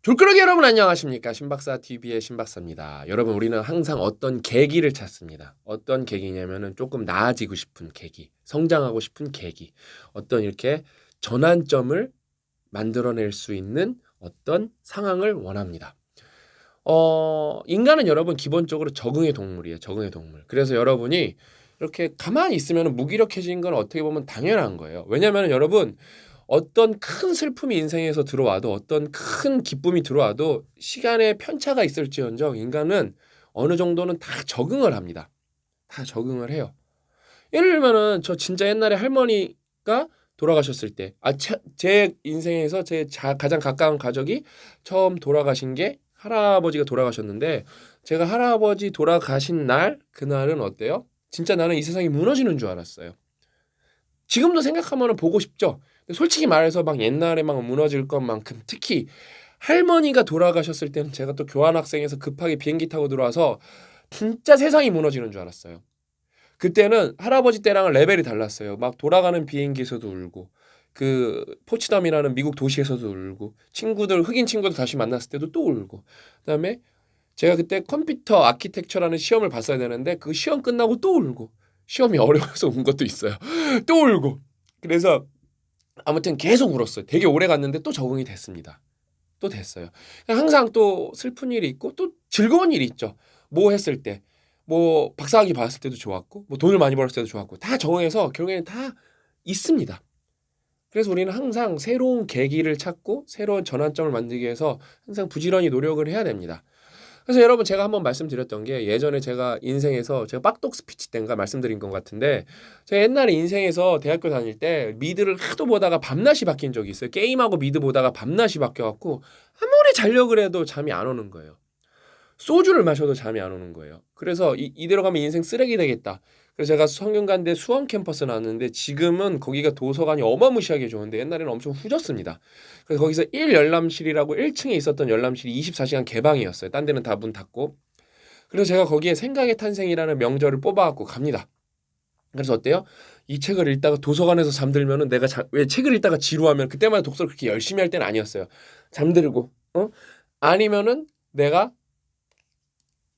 졸끄러기 여러분 안녕하십니까? 신박사TV의 신박사입니다. 여러분 우리는 항상 어떤 계기를 찾습니다. 어떤 계기냐면은 조금 나아지고 싶은 계기, 성장하고 싶은 계기, 어떤 이렇게 전환점을 만들어낼 수 있는 어떤 상황을 원합니다. 인간은 여러분 기본적으로 적응의 동물이에요. 적응의 동물. 그래서 여러분이 이렇게 가만히 있으면 무기력해지는 건 어떻게 보면 당연한 거예요. 왜냐하면 여러분 어떤 큰 슬픔이 인생에서 들어와도 어떤 큰 기쁨이 들어와도 시간의 편차가 있을지언정 인간은 어느 정도는 다 적응을 합니다. 다 적응을 해요. 예를 들면은 저 진짜 옛날에 할머니가 돌아가셨을 때, 제 인생에서 가장 가까운 가족이 처음 돌아가신 게 할아버지가 돌아가셨는데, 제가 할아버지 돌아가신 날, 그날은 어때요? 진짜 나는 이 세상이 무너지는 줄 알았어요. 지금도 생각하면 보고 싶죠? 근데 솔직히 말해서 막 옛날에 막 무너질 것만큼 특히 할머니가 돌아가셨을 때는 제가 또 교환학생에서 급하게 비행기 타고 들어와서 진짜 세상이 무너지는 줄 알았어요. 그때는 할아버지 때랑은 레벨이 달랐어요. 막 돌아가는 비행기에서도 울고 그 포츠담이라는 미국 도시에서도 울고 친구들 흑인 친구들 다시 만났을 때도 또 울고 그다음에 제가 그때 컴퓨터 아키텍처라는 시험을 봤어야 되는데 그 시험 끝나고 또 울고 시험이 어려워서 운 것도 있어요. 또 울고 그래서 아무튼 계속 울었어요. 되게 오래 갔는데 또 적응이 됐습니다. 또 됐어요. 항상 또 슬픈 일이 있고 또 즐거운 일이 있죠. 뭐 했을 때, 뭐 박사학위 받았을 때도 좋았고, 뭐 돈을 많이 벌었을 때도 좋았고, 다 적응해서 결국에는 다 있습니다. 그래서 우리는 항상 새로운 계기를 찾고 새로운 전환점을 만들기 위해서 항상 부지런히 노력을 해야 됩니다. 그래서 여러분 제가 한번 말씀드렸던 게 예전에 제가 인생에서 제가 빡독 스피치 때인가 말씀드린 것 같은데 제가 옛날에 인생에서 대학교 다닐 때 미드를 하도 보다가 밤낮이 바뀐 적이 있어요. 게임하고 미드 보다가 밤낮이 바뀌어갖고 아무리 자려고 해도 잠이 안 오는 거예요. 소주를 마셔도 잠이 안 오는 거예요. 그래서 이대로 가면 인생 쓰레기 되겠다. 그래서 제가 성균관대 수원 캠퍼스 나왔는데 지금은 거기가 도서관이 어마무시하게 좋은데 옛날에는 엄청 후졌습니다. 그래서 거기서 1 열람실이라고 1층에 있었던 열람실이 24시간 개방이었어요. 딴 데는 다 문 닫고. 그래서 제가 거기에 생각의 탄생이라는 명절을 뽑아갖고 갑니다. 그래서 어때요? 이 책을 읽다가 도서관에서 잠들면은 왜 책을 읽다가 지루하면 그때마다 독서를 그렇게 열심히 할 때는 아니었어요. 잠들고 아니면은 내가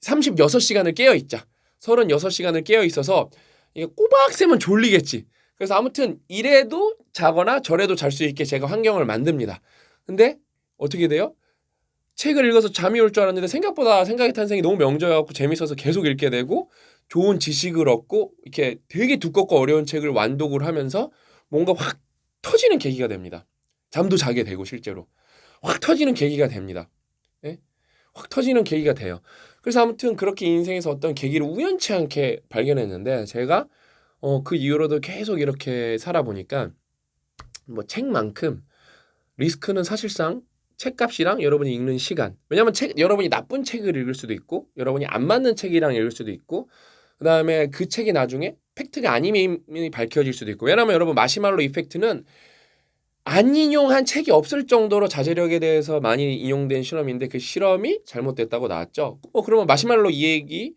36시간을 깨어 있자. 36시간을 깨어 있어서 이게 꼬박 새면 졸리겠지. 그래서 아무튼 이래도 자거나 저래도 잘 수 있게 제가 환경을 만듭니다. 근데 어떻게 돼요? 책을 읽어서 잠이 올 줄 알았는데 생각보다 생각의 탄생이 너무 명저해갖고 재밌어서 계속 읽게 되고 좋은 지식을 얻고 이렇게 되게 두껍고 어려운 책을 완독을 하면서 뭔가 확 터지는 계기가 됩니다. 잠도 자게 되고 실제로 확 터지는 계기가 됩니다. 예? 확 터지는 계기가 돼요. 그래서 아무튼 그렇게 인생에서 어떤 계기를 우연치 않게 발견했는데 제가 그 이후로도 계속 이렇게 살아보니까 뭐 책만큼 리스크는 사실상 책값이랑 여러분이 읽는 시간. 왜냐하면 여러분이 나쁜 책을 읽을 수도 있고 여러분이 안 맞는 책이랑 읽을 수도 있고 그다음에 그 책이 나중에 팩트가 아님이 밝혀질 수도 있고 왜냐하면 여러분 마시말로 이펙트는 안 인용한 책이 없을 정도로 자제력에 대해서 많이 인용된 실험인데 그 실험이 잘못됐다고 나왔죠. 그러면 마시멜로 이야기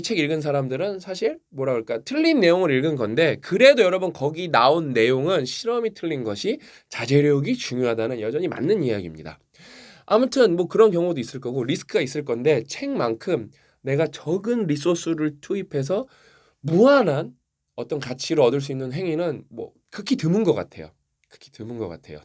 책 읽은 사람들은 사실 뭐라 그럴까 틀린 내용을 읽은 건데 그래도 여러분 거기 나온 내용은 실험이 틀린 것이 자제력이 중요하다는 여전히 맞는 이야기입니다. 아무튼 뭐 그런 경우도 있을 거고 리스크가 있을 건데 책만큼 내가 적은 리소스를 투입해서 무한한 어떤 가치를 얻을 수 있는 행위는 뭐 극히 드문 것 같아요. 극히 드문 것 같아요.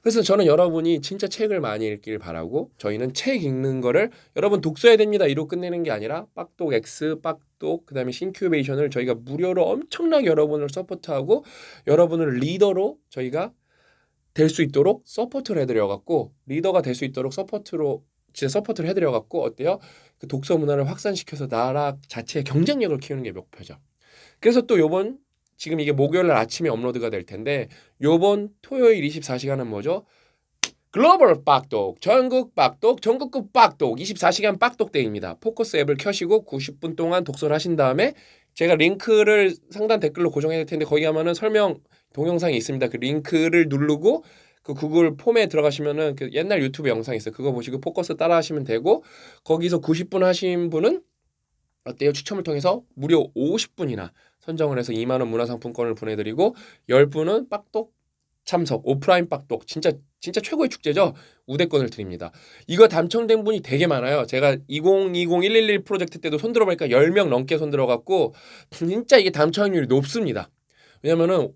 그래서 저는 여러분이 진짜 책을 많이 읽길 바라고 저희는 책 읽는 거를 여러분 독서해야 됩니다 이로 끝내는 게 아니라 빡독 X, 빡독 그다음에 신큐베이션을 저희가 무료로 엄청나게 여러분을 서포트하고 여러분을 리더로 저희가 될 수 있도록 서포트를 해드려 갖고 리더가 될 수 있도록 진짜 서포트를 해드려 갖고 어때요? 그 독서 문화를 확산시켜서 나라 자체의 경쟁력을 키우는 게 목표죠. 그래서 또 요번 지금 이게 목요일 날 아침에 업로드가 될 텐데 요번 토요일 24시간은 뭐죠? 글로벌 빡독, 전국 빡독, 전국급 빡독, 24시간 빡독데이입니다. 포커스 앱을 켜시고 90분 동안 독서를 하신 다음에 제가 링크를 상단 댓글로 고정해 줄 텐데 거기 가면은 설명 동영상이 있습니다. 그 링크를 누르고 그 구글 폼에 들어가시면은 그 옛날 유튜브 영상 있어요. 그거 보시고 포커스 따라 하시면 되고 거기서 90분 하신 분은 어때요? 추첨을 통해서 무려 50분이나 선정을 해서 2만 원 문화상품권을 보내드리고 10분은 빡독 참석, 오프라인 빡독 진짜 최고의 축제죠. 우대권을 드립니다. 이거 당첨된 분이 되게 많아요. 제가 2020-111 프로젝트 때도 손 들어보니까 10명 넘게 손 들어갔고 진짜 이게 당첨 확률이 높습니다. 왜냐면은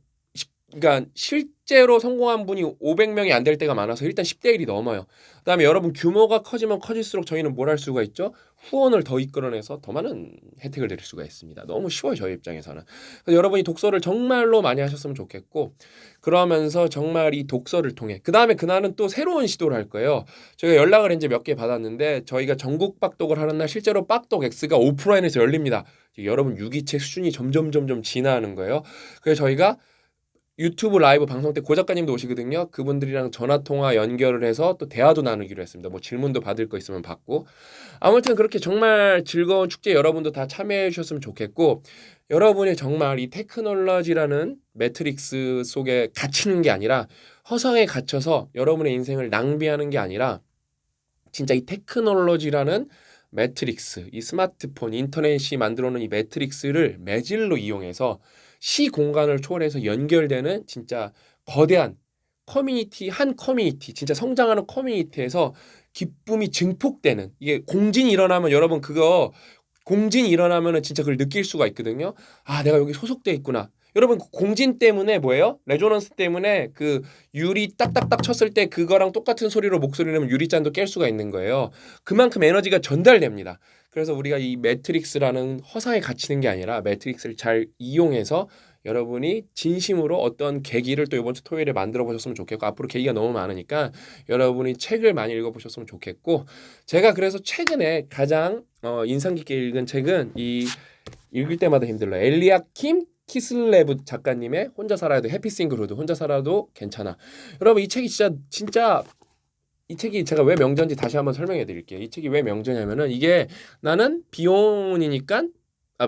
그러니까 실제로 성공한 분이 500명이 안 될 때가 많아서 일단 10대 1이 넘어요. 그다음에 여러분 규모가 커지면 커질수록 저희는 뭘 할 수가 있죠? 후원을 더 이끌어내서 더 많은 혜택을 드릴 수가 있습니다. 너무 쉬워요, 저희 입장에서는. 그래서 여러분이 독서를 정말로 많이 하셨으면 좋겠고 그러면서 정말 이 독서를 통해 그다음에 그날은 또 새로운 시도를 할 거예요. 저희가 연락을 이제 몇 개 받았는데 저희가 전국 빡독을 하는 날 실제로 빡독 X가 오프라인에서 열립니다. 여러분 유기책 수준이 점점 진화하는 거예요. 그래서 저희가 유튜브 라이브 방송 때 고 작가님도 오시거든요. 그분들이랑 전화 통화 연결을 해서 또 대화도 나누기로 했습니다. 뭐 질문도 받을 거 있으면 받고. 아무튼 그렇게 정말 즐거운 축제 여러분도 다 참여해 주셨으면 좋겠고 여러분이 정말 이 테크놀로지라는 매트릭스 속에 갇히는 게 아니라 허상에 갇혀서 여러분의 인생을 낭비하는 게 아니라 진짜 이 테크놀로지라는 매트릭스, 이 스마트폰, 인터넷이 만들어 놓은 이 매트릭스를 매질로 이용해서 시 공간을 초월해서 연결되는 진짜 거대한 커뮤니티, 한 커뮤니티, 진짜 성장하는 커뮤니티에서 기쁨이 증폭되는 이게 공진이 일어나면 여러분 그거 공진이 일어나면은 진짜 그걸 느낄 수가 있거든요. 아, 내가 여기 소속돼 있구나. 여러분 공진 때문에 뭐예요? 레조넌스 때문에 그 유리 딱딱딱 쳤을 때 그거랑 똑같은 소리로 목소리 내면 유리잔도 깰 수가 있는 거예요. 그만큼 에너지가 전달됩니다. 그래서 우리가 이 매트릭스라는 허상에 갇히는 게 아니라 매트릭스를 잘 이용해서 여러분이 진심으로 어떤 계기를 또 이번 주 토요일에 만들어 보셨으면 좋겠고 앞으로 계기가 너무 많으니까 여러분이 책을 많이 읽어 보셨으면 좋겠고 제가 그래서 최근에 가장 인상 깊게 읽은 책은 이 읽을 때마다 힘들어요. 엘리아킴 키슬레브 작가님의 혼자 살아야 돼 해피 싱글후드 혼자 살아도 괜찮아. 여러분 이 책이 진짜 이 책이 제가 왜 명저인지 다시 한번 설명해 드릴게요. 이 책이 왜 명저냐면은 이게 나는 비혼이니까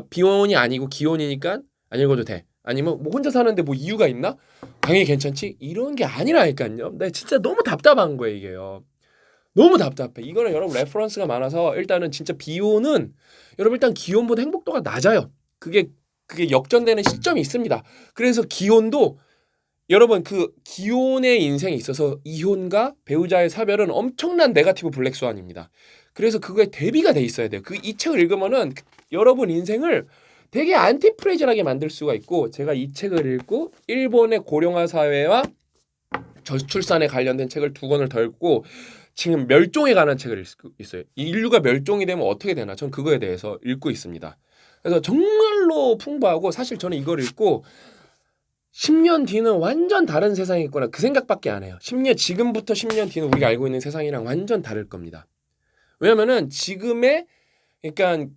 비혼이 아니고 기혼이니까 안 읽어도 돼. 아니면 뭐 혼자 사는데 뭐 이유가 있나? 당연히 괜찮지? 이런 게 아니라니까요. 나 진짜 너무 답답한 거예요, 이게요. 너무 답답해. 이거는 여러분 레퍼런스가 많아서 일단은 진짜 비혼은 여러분 일단 기혼보다 행복도가 낮아요. 그게 역전되는 시점이 있습니다. 그래서 기혼도 여러분 그 기혼의 인생에 있어서 이혼과 배우자의 사별은 엄청난 네거티브 블랙스완입니다. 그래서 그거에 대비가 돼 있어야 돼요. 이 책을 읽으면은 여러분 인생을 되게 안티프레이절하게 만들 수가 있고 제가 이 책을 읽고 일본의 고령화 사회와 저출산에 관련된 책을 2권을 더 읽고 지금 멸종에 관한 책을 읽고 있어요. 인류가 멸종이 되면 어떻게 되나? 전 그거에 대해서 읽고 있습니다. 그래서 정말로 풍부하고 사실 저는 이걸 읽고 10년 뒤는 완전 다른 세상이겠구나 그 생각밖에 안 해요. 지금부터 10년 뒤는 우리가 알고 있는 세상이랑 완전 다를 겁니다. 왜냐면은 지금의 그러니까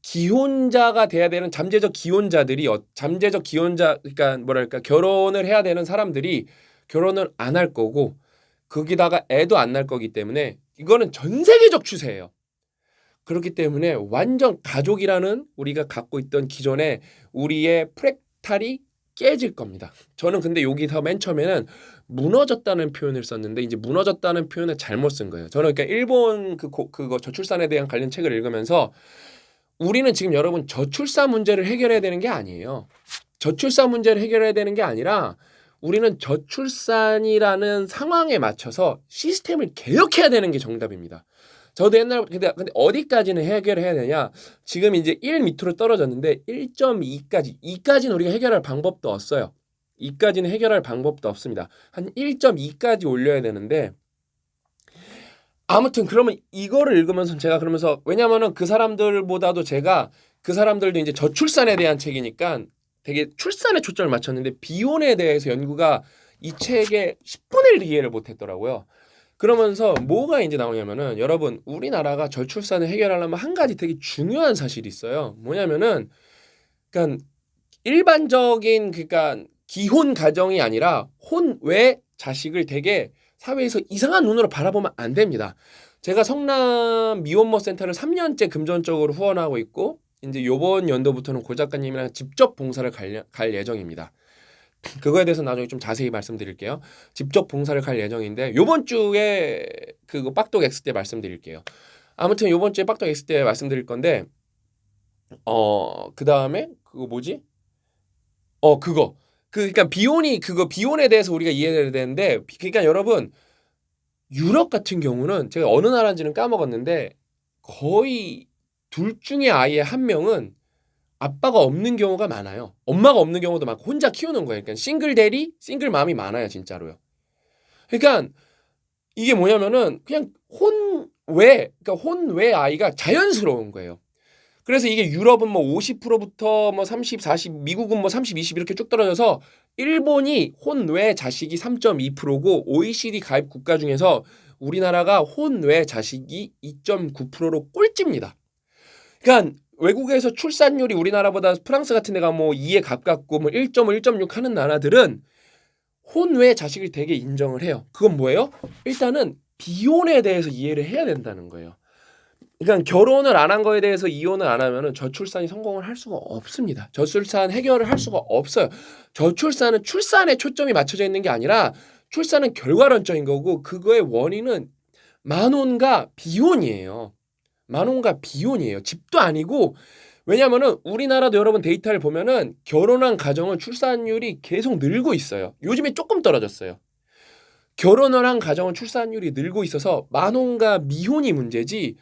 기혼자가 돼야 되는 잠재적 기혼자들이 잠재적 기혼자 그러니까 뭐랄까 결혼을 해야 되는 사람들이 결혼을 안 할 거고 거기다가 애도 안 날 거기 때문에 이거는 전 세계적 추세예요. 그렇기 때문에 완전 가족이라는 우리가 갖고 있던 기존의 우리의 프랙탈이 깨질 겁니다. 저는 근데 여기서 맨 처음에는 무너졌다는 표현을 썼는데 이제 무너졌다는 표현을 잘못 쓴 거예요. 저는 그러니까 일본 그거 저출산에 대한 관련 책을 읽으면서 우리는 지금 여러분 저출산 문제를 해결해야 되는 게 아니에요. 저출산 문제를 해결해야 되는 게 아니라 우리는 저출산이라는 상황에 맞춰서 시스템을 개혁해야 되는 게 정답입니다. 저도 옛날 근데 어디까지는 해결해야 되냐? 지금 이제 1 밑으로 떨어졌는데 1.2까지 2까지는 우리가 해결할 방법도 없어요. 2까지는 해결할 방법도 없습니다. 한 1.2까지 올려야 되는데 아무튼 그러면 이거를 읽으면서 제가 그러면서 왜냐면은 그 사람들보다도 제가 그 사람들도 이제 저출산에 대한 책이니까 되게 출산에 초점을 맞췄는데 비혼에 대해서 연구가 이 책의 10분의 1 이해를 못했더라고요. 그러면서 뭐가 이제 나오냐면은 여러분 우리나라가 저출산을 해결하려면 한 가지 되게 중요한 사실이 있어요. 뭐냐면은 그러니까 일반적인 그러니까 기혼 가정이 아니라 혼 외 자식을 되게 사회에서 이상한 눈으로 바라보면 안 됩니다. 제가 성남 미혼모 센터를 3년째 금전적으로 후원하고 있고 이제 요번 연도부터는 고 작가님이랑 직접 봉사를 갈 예정입니다. 그거에 대해서 나중에 좀 자세히 말씀드릴게요. 직접 봉사를 갈 예정인데 요번 주에 그거 빡독 X 때 말씀드릴게요. 아무튼 요번 주에 빡독 X 때 말씀드릴 건데 그다음에 그거 뭐지? 그거 그러니까 비혼에 대해서 우리가 이해해야 되는데 그러니까 여러분 유럽 같은 경우는 제가 어느 나라인지는 까먹었는데 거의 둘 중에 아예 한 명은 아빠가 없는 경우가 많아요. 엄마가 없는 경우도 많고 혼자 키우는 거예요. 그러니까 싱글 대리, 싱글 맘이 많아요, 진짜로요. 그러니까 이게 뭐냐면은 그냥 그러니까 혼외 아이가 자연스러운 거예요. 그래서 이게 유럽은 뭐 50%부터 뭐 30, 40, 미국은 뭐 30, 20 이렇게 쭉 떨어져서 일본이 혼외 자식이 3.2%고 OECD 가입 국가 중에서 우리나라가 혼외 자식이 2.9%로 꼴찌입니다. 그러니까 외국에서 출산율이 우리나라보다 프랑스 같은 데가 뭐 2에 가깝고 뭐 1.5, 1.6 하는 나라들은 혼외 자식을 되게 인정을 해요. 그건 뭐예요? 일단은 비혼에 대해서 이해를 해야 된다는 거예요. 그러니까 결혼을 안 한 거에 대해서 이혼을 안 하면은 저출산이 성공을 할 수가 없습니다. 저출산 해결을 할 수가 없어요. 저출산은 출산에 초점이 맞춰져 있는 게 아니라 출산은 결과론적인 거고 그거의 원인은 만혼과 비혼이에요. 만혼과 비혼이에요. 집도 아니고 왜냐면은 우리나라도 여러분 데이터를 보면은 결혼한 가정은 출산율이 계속 늘고 있어요. 요즘에 조금 떨어졌어요. 결혼을 한 가정은 출산율이 늘고 있어서 만혼과 미혼이 문제지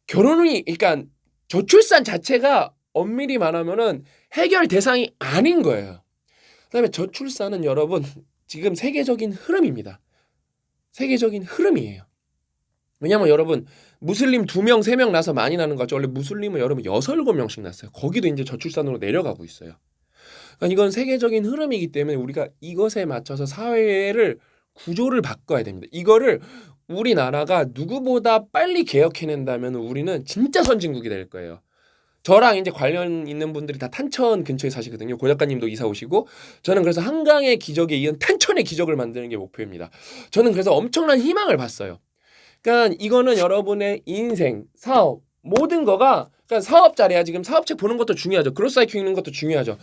결혼이 그러니까 저출산 자체가 엄밀히 말하면은 해결 대상이 아닌 거예요. 그다음에 저출산은 여러분 지금 세계적인 흐름입니다. 세계적인 흐름이에요. 왜냐면 여러분 무슬림 2명, 3명 나서 많이 나는 거죠. 원래 무슬림은 여러분 6, 7명씩 났어요. 거기도 이제 저출산으로 내려가고 있어요. 그러니까 이건 세계적인 흐름이기 때문에 우리가 이것에 맞춰서 사회를 구조를 바꿔야 됩니다. 이거를 우리나라가 누구보다 빨리 개혁해낸다면 우리는 진짜 선진국이 될 거예요. 저랑 이제 관련 있는 분들이 다 탄천 근처에 사시거든요. 고 작가님도 이사 오시고 저는 그래서 한강의 기적에 이은 탄천의 기적을 만드는 게 목표입니다. 저는 그래서 엄청난 희망을 봤어요. 그러니까 이거는 여러분의 인생, 사업 모든 거가 그러니까 사업 잘해야 지금 사업책 보는 것도 중요하죠. 그로스 IQ 읽는 것도 중요하죠.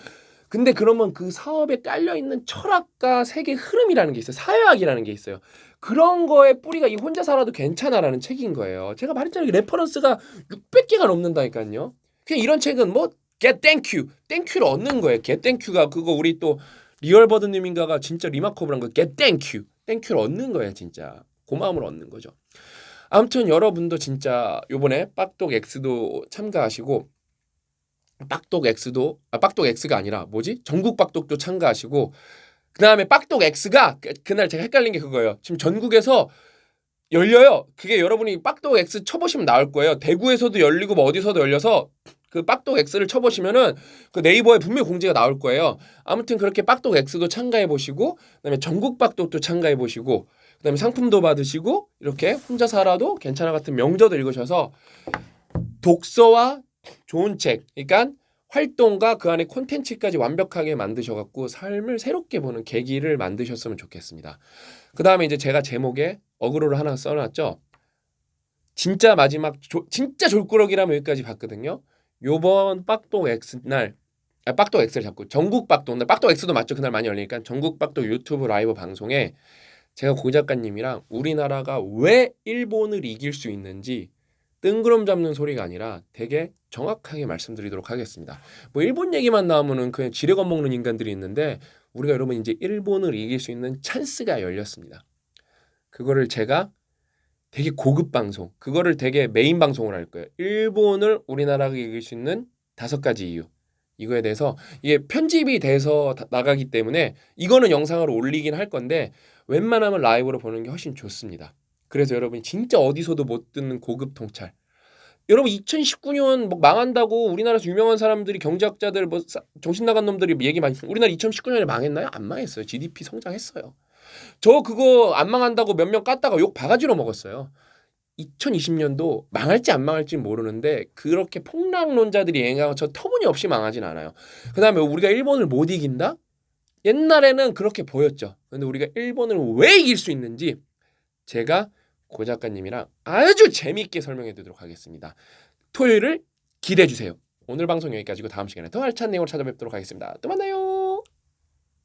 근데 그러면 그 사업에 깔려 있는 철학과 세계 흐름이라는 게 있어요. 사회학이라는 게 있어요. 그런 거에 뿌리가 이 혼자 살아도 괜찮아라는 책인 거예요. 제가 말했잖아요. 레퍼런스가 600개가 넘는다니까요. 그냥 이런 책은 뭐 get thank you, 땡큐를 얻는 거예요. get thank가 그거 우리 또 리얼버드님인가가 진짜 리마커블한 거 get thank you, 땡큐를 얻는 거예요. 진짜 고마움을 얻는 거죠. 아무튼 여러분도 진짜 요번에 빡독 X도 참가하시고 빡독 X가 아니라 뭐지? 전국 빡독도 참가하시고 그다음에 빡독 X가 그날 제가 헷갈린 게 그거예요. 지금 전국에서 열려요. 그게 여러분이 빡독 X 쳐보시면 나올 거예요. 대구에서도 열리고 뭐 어디서도 열려서 그 빡독 X를 쳐보시면은 그 네이버에 분명히 공지가 나올 거예요. 아무튼 그렇게 빡독 X도 참가해 보시고 그다음에 전국 빡독도 참가해 보시고 그다음에 상품도 받으시고 이렇게 혼자 살아도 괜찮아 같은 명저도 읽으셔서 독서와 좋은 책, 그러니까 활동과 그 안에 콘텐츠까지 완벽하게 만드셔갖고 삶을 새롭게 보는 계기를 만드셨으면 좋겠습니다. 그 다음에 이제 제가 제목에 어그로를 하나 써놨죠. 진짜 마지막 진짜 졸꾸러기라면 여기까지 봤거든요. 요번 빡독 X 날 빡독 X를 잡고 전국 빡독 날 빡독 X도 맞죠. 그날 많이 열리니까 전국 빡독 유튜브 라이브 방송에 제가 고 작가님이랑 우리나라가 왜 일본을 이길 수 있는지 뜬구름 잡는 소리가 아니라 되게 정확하게 말씀드리도록 하겠습니다. 뭐 일본 얘기만 나오면은 그냥 지뢰 겁먹는 인간들이 있는데 우리가 여러분 이제 일본을 이길 수 있는 찬스가 열렸습니다. 그거를 제가 되게 고급 방송, 그거를 되게 메인 방송을 할 거예요. 일본을 우리나라가 이길 수 있는 5가지 이유. 이거에 대해서 이게 편집이 돼서 나가기 때문에 이거는 영상으로 올리긴 할 건데 웬만하면 라이브로 보는 게 훨씬 좋습니다. 그래서 여러분이 진짜 어디서도 못 듣는 고급 통찰. 여러분 2019년 뭐 망한다고 우리나라에서 유명한 사람들이 경제학자들 뭐 정신 나간 놈들이 얘기 많이 우리나라 2019년에 망했나요? 안 망했어요. GDP 성장했어요. 저 그거 안 망한다고 몇 명 깠다가 욕 바가지로 먹었어요. 2020년도 망할지 안 망할지 모르는데 그렇게 폭락론자들이 얘기하고 저 터무니없이 망하진 않아요. 그 다음에 우리가 일본을 못 이긴다? 옛날에는 그렇게 보였죠. 근데 우리가 일본을 왜 이길 수 있는지 제가 고 작가님이랑 아주 재미있게 설명해 드리도록 하겠습니다. 토요일을 기대해 주세요. 오늘 방송 여기까지고 다음 시간에 더 알찬 내용으로 찾아뵙도록 하겠습니다. 또 만나요.